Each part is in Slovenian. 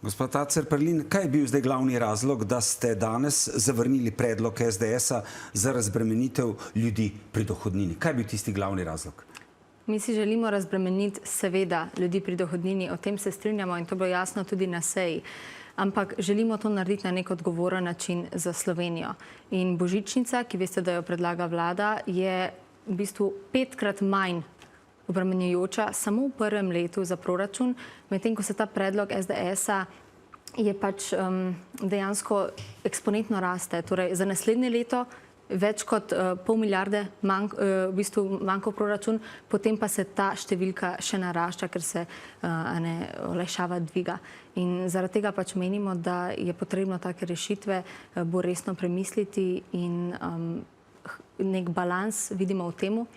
Gospod Tacer-Perlin, kaj je bil zdaj glavni razlog, da ste danes zavrnili predlog SDS-a za razbremenitev ljudi pri dohodnini? Kaj je bil tisti glavni razlog? Mi si želimo razbremeniti seveda ljudi pri dohodnini, o tem se strinjamo in to bo jasno tudi na seji. Ampak želimo to narediti na nek odgovoren način za Slovenijo. In božičnica, ki veste, da jo predlaga vlada, je v bistvu 5-krat manj obremenjujoča samo v prvem letu za proračun, medtem ko se ta predlog SDS-a je pač dejansko eksponentno raste. Torej za naslednje leto več kot pol milijarde v bistvu manjko proračun, potem pa se ta številka še narašča, ker se olajšava dviga. In zaradi tega pač menimo, da je potrebno take rešitve bolj resno premisliti in nek balans vidimo v temu,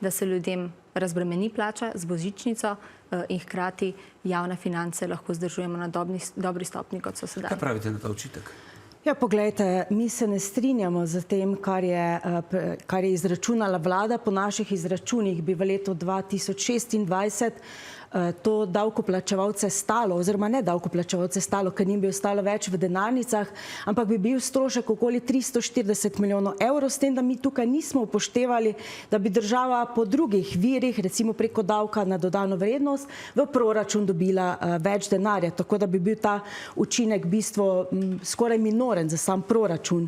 da se ljudem razbremeni plača z božičnico in hkrati javne finance lahko vzdržujemo na dobri stopnji, kot so sedaj. Kaj pravite na ta očitek? Ja, poglejte, mi se ne strinjamo z tem, kar je izračunala vlada. Po naših izračunih bi v letu 2026 to davkoplačevalce stalo, oziroma ne davkoplačevalce stalo, ker njim bi ostalo več v denarnicah, ampak bi bil strošek okoli 340 milijonov evrov, s tem, da mi tukaj nismo upoštevali, da bi država po drugih virih, recimo preko davka na dodano vrednost, v proračun dobila več denarja, tako da bi bil ta učinek v bistvu skoraj minoren za sam proračun.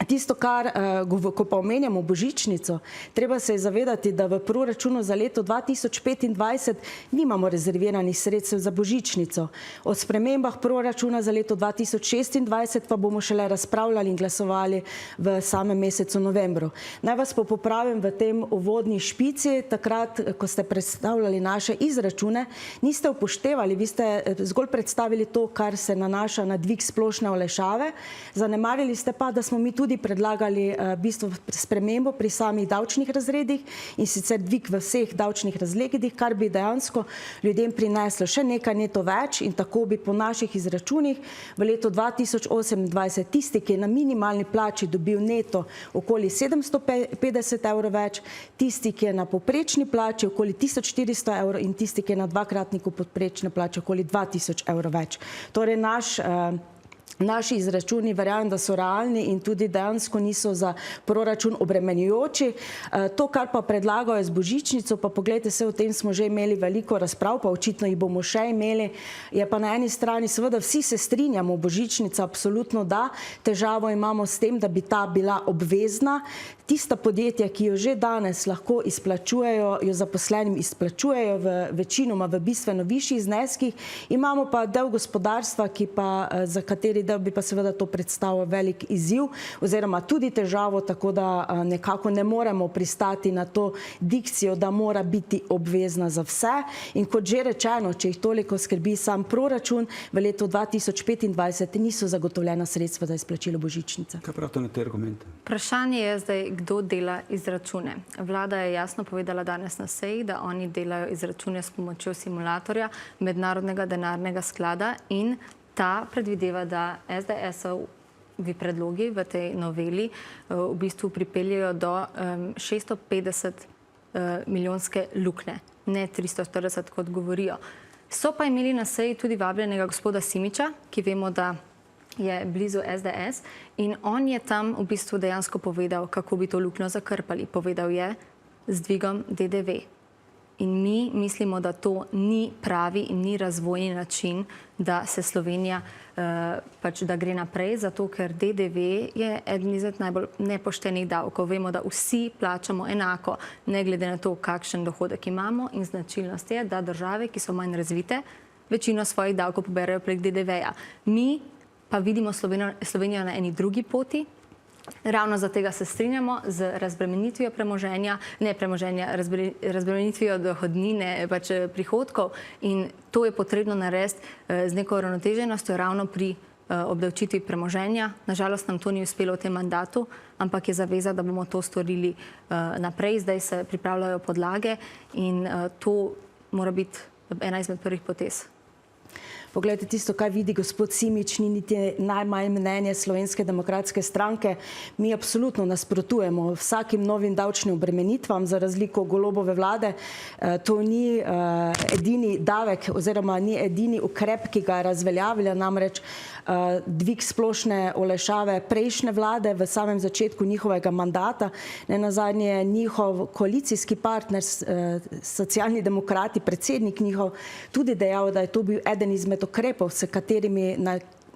Tisto, ko pa omenjamo božičnico, treba se je zavedati, da v proračunu za leto 2025 nimamo rezerviranih sredstev za božičnico. O spremembah proračuna za leto 2026 pa bomo šele razpravljali in glasovali v samem mesecu novembru. Naj vas pa popravim v tem uvodni špici, takrat, ko ste predstavljali naše izračune, niste upoštevali, vi ste zgolj predstavili to, kar se nanaša na dvig splošne olajšave, zanemarili ste pa, da smo mi tudi predlagali v bistvu spremembo pri samih davčnih razredih in sicer dvig v vseh davčnih razredih, kar bi dejansko ljudem prineslo še nekaj neto več in tako bi po naših izračunih v letu 2028 tisti, ki je na minimalni plači dobil neto okoli 750 evrov več, tisti, ki je na povprečni plači okoli 1400 evrov in tisti, ki je na dvakratniku povprečne plače okoli 2000 evrov več. Torej naši izračuni verjamem, da so realni in tudi dejansko niso za proračun obremenjujoči. To, kar pa predlagajo z božičnico, pa poglejte se, o tem smo že imeli veliko razprav, pa očitno jih bomo še imeli, je pa na eni strani seveda vsi se strinjamo, božičnica absolutno da, težavo imamo s tem, da bi ta bila obvezna. Tista podjetja, ki jo že danes lahko izplačujejo, jo zaposlenim izplačujejo večinoma v bistveno višjih zneskih, imamo pa del gospodarstva, za kateri del bi pa seveda to predstavljal velik izziv oziroma tudi težavo, tako da nekako ne moremo pristati na to dikcijo, da mora biti obvezna za vse. In kot že rečeno, če jih toliko skrbi sam proračun, v letu 2025 niso zagotovljena sredstva za izplačilo božičnice. Kaj pravite na te argumente? Vprašanje je zdaj, kdo dela izračune. Vlada je jasno povedala danes na seji, da oni delajo izračune s pomočjo simulatorja Mednarodnega denarnega sklada in ta predvideva, da SDS-ovi predlogi v tej noveli v bistvu pripeljejo do 650 milijonske luknje, ne 340, kot govorijo. So pa imeli na seji tudi vabljenega gospoda Simiča, ki vemo, da je blizu SDS in on je tam v bistvu dejansko povedal, kako bi to luknjo zakrpali. Povedal je z dvigom DDV. In mi mislimo, da to ni pravi in ni razvojni način, da se Slovenija pač da gre naprej, zato ker DDV je eden izmed najbolj nepoštenih davkov. Vemo, da vsi plačamo enako, ne glede na to, kakšen dohodek imamo in značilnost je, da države, ki so manj razvite, večino svojih davkov poberajo prek DDV-ja. Mi pa vidimo Slovenijo na eni drugi poti. Ravno za tega se strinjamo z razbremenitvijo premoženja, ne premoženja, razbremenitvijo dohodnine, pač prihodkov in to je potrebno narediti z neko uravnoteženostjo ravno pri obdavčitvi premoženja. Nažalost nam to ni uspelo v tem mandatu, ampak je zaveza, da bomo to storili naprej. Zdaj se pripravljajo podlage in to mora biti ena izmed prvih potez. Poglejte, tisto, kaj vidi gospod Simič, ni niti najmanj mnenje Slovenske demokratske stranke. Mi absolutno nasprotujemo vsakim novim davčnim obremenitvam za razliko Golobove vlade. To ni edini davek oziroma ni edini ukrep, ki ga je razveljavila, namreč dvig splošne olajšave prejšnje vlade v samem začetku njihovega mandata. Nenazadnje njihov koalicijski partner, Socialni demokrati, predsednik njihov, tudi dejal, da je to bil eden izmed ukrepov, s katerimi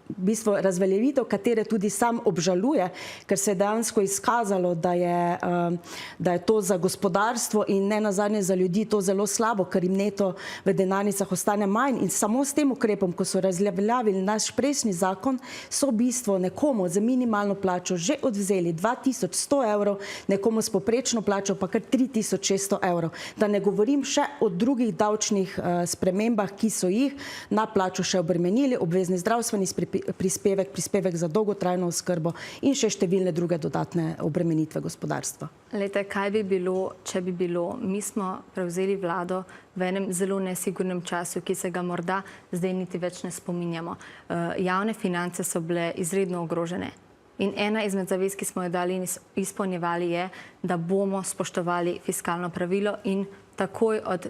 v bistvu razveljavitev, katere tudi sam obžaluje, ker se je dejansko izkazalo, da je to za gospodarstvo in ne nazadnje za ljudi to zelo slabo, ker jim neto v denarnicah ostane manj. In samo s tem ukrepom, ko so razveljavili naš prejšnji zakon, so v bistvu nekomu za minimalno plačo že odvzeli 2100 evrov, nekomu s povprečno plačo pa kar 3600 evrov. Da ne govorim še o drugih davčnih spremembah, ki so jih na plačo še obremenili, obvezni zdravstveni prispevek za dolgotrajno oskrbo in še številne druge dodatne obremenitve gospodarstva. Lejte, kaj bi bilo, če bi bilo? Mi smo prevzeli vlado v enem zelo nesigurnem času, ki se ga morda zdaj niti več ne spominjamo. Javne finance so bile izredno ogrožene. In ena izmed zavez, ki smo jo dali in izpolnjevali, je, da bomo spoštovali fiskalno pravilo in takoj od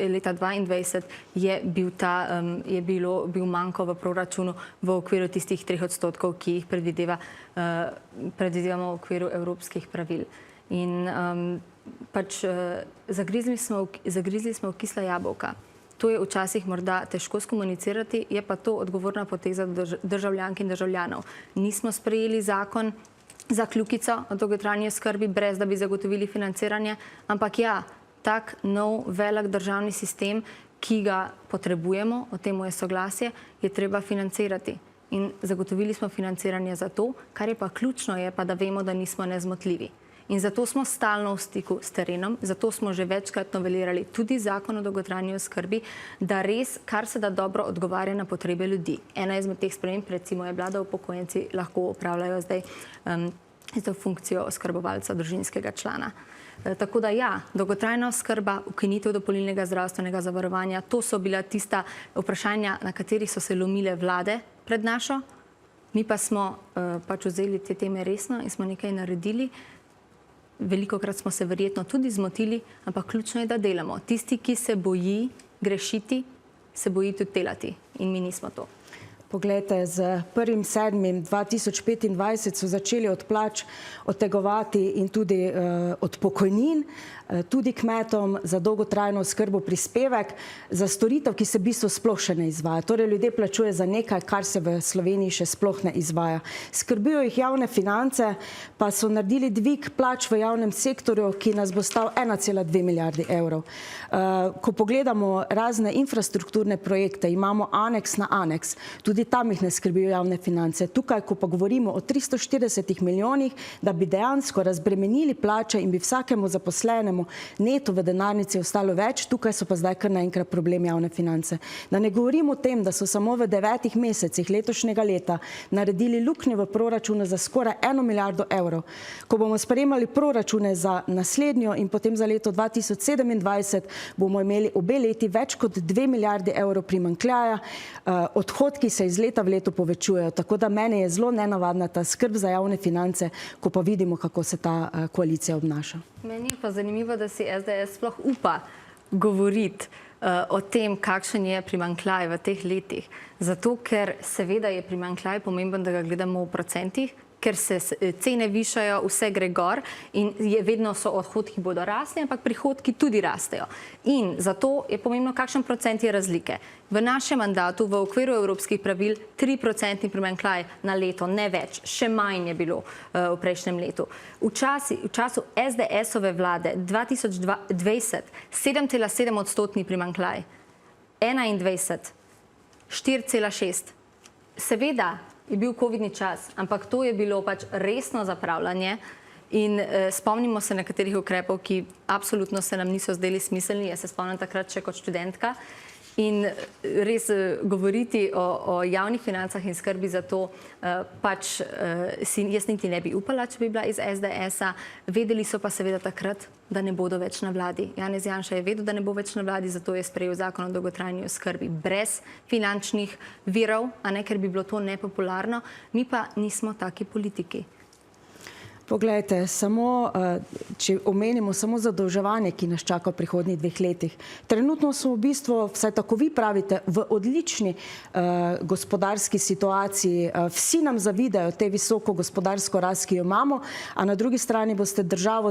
leta 2022 je bil manko v proračunu v okviru tistih 3%, ki jih predvidevamo v okviru evropskih pravil. In zagrizli smo v kisla jabolka. To je včasih morda težko skomunicirati, je pa to odgovorna poteza državljank in državljanov. Nismo sprejeli zakon za kljukico o dolgotrajni oskrbi, brez da bi zagotovili financiranje, ampak ja, tak nov, velik državni sistem, ki ga potrebujemo, o tem je soglasje, je treba financirati. In zagotovili smo financiranje za to, kar je pa ključno, je pa, da vemo, da nismo nezmotljivi. In zato smo stalno v stiku s terenom, zato smo že večkrat novelirali tudi zakon o dolgotrajni oskrbi, da res, kar se da dobro odgovarja na potrebe ljudi. Ena izmed teh sprememb, recimo, je bila, da upokojenci lahko opravljajo zdaj to funkcijo oskrbovalca družinskega člana. Tako da ja, dolgotrajna oskrba, ukinitev dopolnilnega zdravstvenega zavarovanja, to so bila tista vprašanja, na katerih so se lomile vlade pred našo. Mi pa smo vzeli te teme resno in smo nekaj naredili. Velikokrat smo se verjetno tudi zmotili, ampak ključno je, da delamo. Tisti, ki se boji grešiti, se boji tudi delati. In mi nismo to. Poglejte, z 1.7.2025 so začeli od plač odtegovati in tudi od pokojnin, tudi kmetom za dolgotrajno oskrbo prispevek, za storitev, ki se v bistvu sploh še ne izvaja. Torej, ljudje plačuje za nekaj, kar se v Sloveniji še sploh ne izvaja. Skrbijo jih javne finance, pa so naredili dvig plač v javnem sektorju, ki nas bo stal 1,2 milijardi evrov. Ko pogledamo razne infrastrukturne projekte, imamo aneks na aneks, tudi tam jih ne skrbijo javne finance. Tukaj, ko pa govorimo o 340 milijonih, da bi dejansko razbremenili plače in bi vsakemu zaposlenemu neto v denarnici ostalo več, tukaj so pa zdaj kar naenkrat problem javne finance. Da ne govorim o tem, da so samo v 9 mesecih letošnjega leta naredili luknjo v proračunu za skoraj 1 milijardo evrov. Ko bomo sprejemali proračune za naslednjo in potem za leto 2027, bomo imeli obe leti več kot 2 milijardi evrov primanjkljaja, odhodki se iz leta v leto povečujejo. Tako da mene je zelo nenavadna ta skrb za javne finance, ko pa vidimo, kako se ta koalicija obnaša. Meni je pa zanimivo, da si SDS sploh upa govoriti o tem, kakšen je primanjkljaj v teh letih. Zato, ker seveda je primanjkljaj pomemben, da ga gledamo v procentih, ker se cene višajo, vse gre gor in vedno so odhodki bodo rasli, ampak prihodki tudi rastejo. In zato je pomembno, kakšen procent je razlike. V našem mandatu, v okviru evropskih pravil, 3% primanjkljaj na leto, ne več, še manj je bilo v prejšnjem letu. V času SDS-ove vlade 2020 7,7% primanjkljaj, 21 4,6. Seveda je bil covidni čas, ampak to je bilo pač resno zapravljanje in spomnimo se nekaterih ukrepov, ki absolutno se nam niso zdeli smiselni. Jaz se spomnim takrat še kot študentka In res govoriti o javnih financah in skrbi za to, jaz niti ne bi upala, če bi bila iz SDS-a. Vedeli so pa seveda takrat, da ne bodo več na vladi. Janez Janša je vedel, da ne bo več na vladi, zato je sprejel zakon o dolgotrajni oskrbi brez finančnih virov, ker bi bilo to nepopularno. Mi pa nismo taki politiki. Poglejte, če omenimo samo zadolževanje, ki nas čaka v prihodnjih 2 letih. Trenutno smo v bistvu, vsaj tako vi pravite, v odlični gospodarski situaciji. Vsi nam zavidajo te visoko gospodarsko rast, ki jo imamo, a na drugi strani boste državo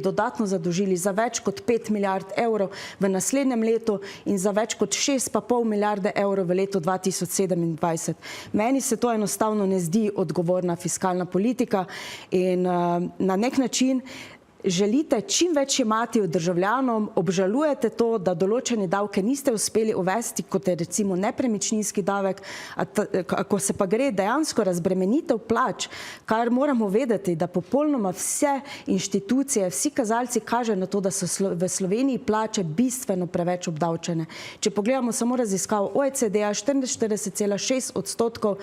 dodatno zadolžili za več kot 5 milijard evrov v naslednjem letu in za več kot 6,5 milijarde evrov v letu 2027. Meni se to enostavno ne zdi odgovorna fiskalna politika in na nek način želite čim več jemati od državljanom, obžalujete to, da določene davke niste uspeli uvesti, kot je recimo nepremičninski davek, ko se pa gre dejansko razbremenitev plač, kar moramo vedeti, da popolnoma vse inštitucije, vsi kazalci kažejo na to, da so v Sloveniji plače bistveno preveč obdavčene. Če pogledamo samo raziskavo OECD-a, 44,6%,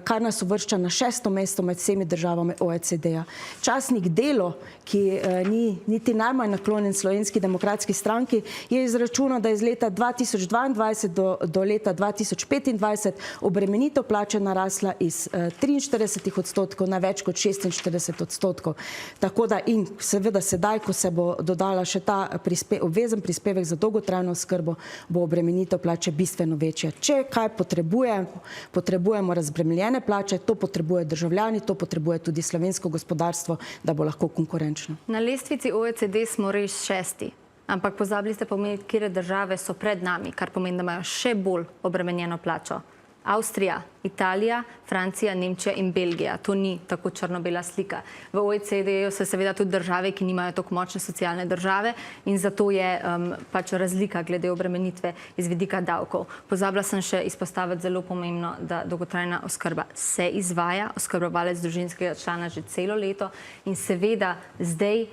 kar nas uvršča na 6. mesto med vsemi državami OECD-a. Časnik Delo, ki ni niti najmanj naklonjen Slovenski demokratski stranki, je izračunal, da iz leta 2022 do leta 2025 obremenitev plače narasla iz 43% na več kot 46%. Tako da in seveda sedaj, ko se bo dodala še ta obvezen prispevek za dolgotrajno oskrbo, bo obremenitev plače bistveno večja. Če kaj potrebujemo razbremenjene plače, to potrebujejo državljani, to potrebuje tudi slovensko gospodarstvo, da bo lahko konkurenčno. Na lestvici OECD smo res 6. Ampak pozabili ste pomeniti, katere države so pred nami, kar pomeni, da imajo še bolj obremenjeno plačo. Avstrija, Italija, Francija, Nemčija in Belgija. To ni tako črno-bela slika. V OECD-ju so seveda tudi države, ki nimajo tako močne socialne države in zato je razlika glede obremenitve iz vidika davkov. Pozabila sem še izpostaviti zelo pomembno, da dolgotrajna oskrba se izvaja, oskrbovalec družinskega člana že celo leto in seveda zdaj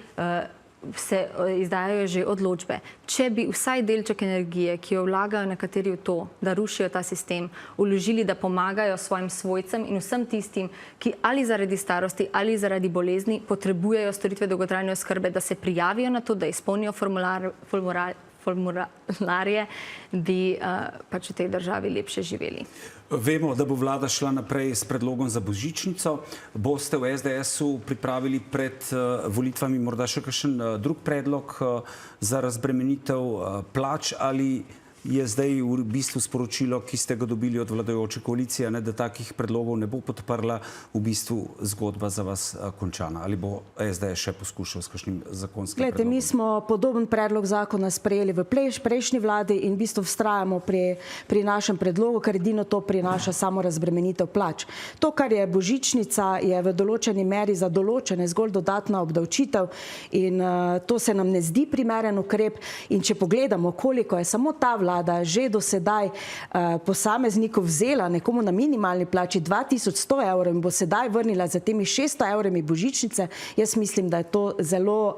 se izdajajo že odločbe. Če bi vsaj delček energije, ki jo vlagajo nekateri v to, da rušijo ta sistem, vložili, da pomagajo svojim svojcem in vsem tistim, ki ali zaradi starosti ali zaradi bolezni potrebujejo storitve dolgotrajne oskrbe, da se prijavijo na to, da izpolnijo formularje, bi v tej državi lepše živeli. Vemo, da bo vlada šla naprej s predlogom za božičnico. Boste v SDS-u pripravili pred volitvami morda še kakšen drug predlog za razbremenitev plač ali je zdaj v bistvu sporočilo, ki ste ga dobili od vladajoče koalicije, da takih predlogov ne bo podprla, v bistvu zgodba za vas končana? Ali bo SDS še poskušal s kakšnim zakonskim predlogom? Glejte, mi smo podoben predlog zakona sprejeli v prejšnji vladi in v bistvu vztrajamo pri našem predlogu, ker edino to prinaša samo razbremenitev plač. To, kar je božičnica, je v določeni meri za določene zgolj dodatna obdavčitev in to se nam ne zdi primeren ukrep. In če pogledamo, koliko je samo ta vlada že do sedaj posameznikov vzela nekomu na minimalni plači 2100 evrov in bo sedaj vrnila za temi 600 evrami božičnice, jaz mislim, da je to zelo,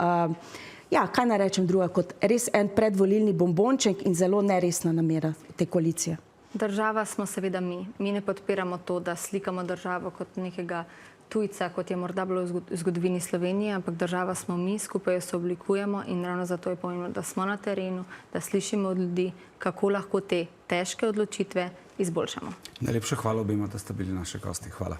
kaj naj rečem druga, kot res en predvolilni bombonček in zelo neresna namera te koalicije. Država smo seveda mi. Mi ne podpiramo to, da slikamo državo kot nekega tujca, kot je morda bilo v zgodovini Slovenije, ampak država smo mi, skupaj jo sooblikujemo in ravno zato je pomembno, da smo na terenu, da slišimo od ljudi, kako lahko te težke odločitve izboljšamo. Najlepša hvala obema, da ste bili naši gosti. Hvala.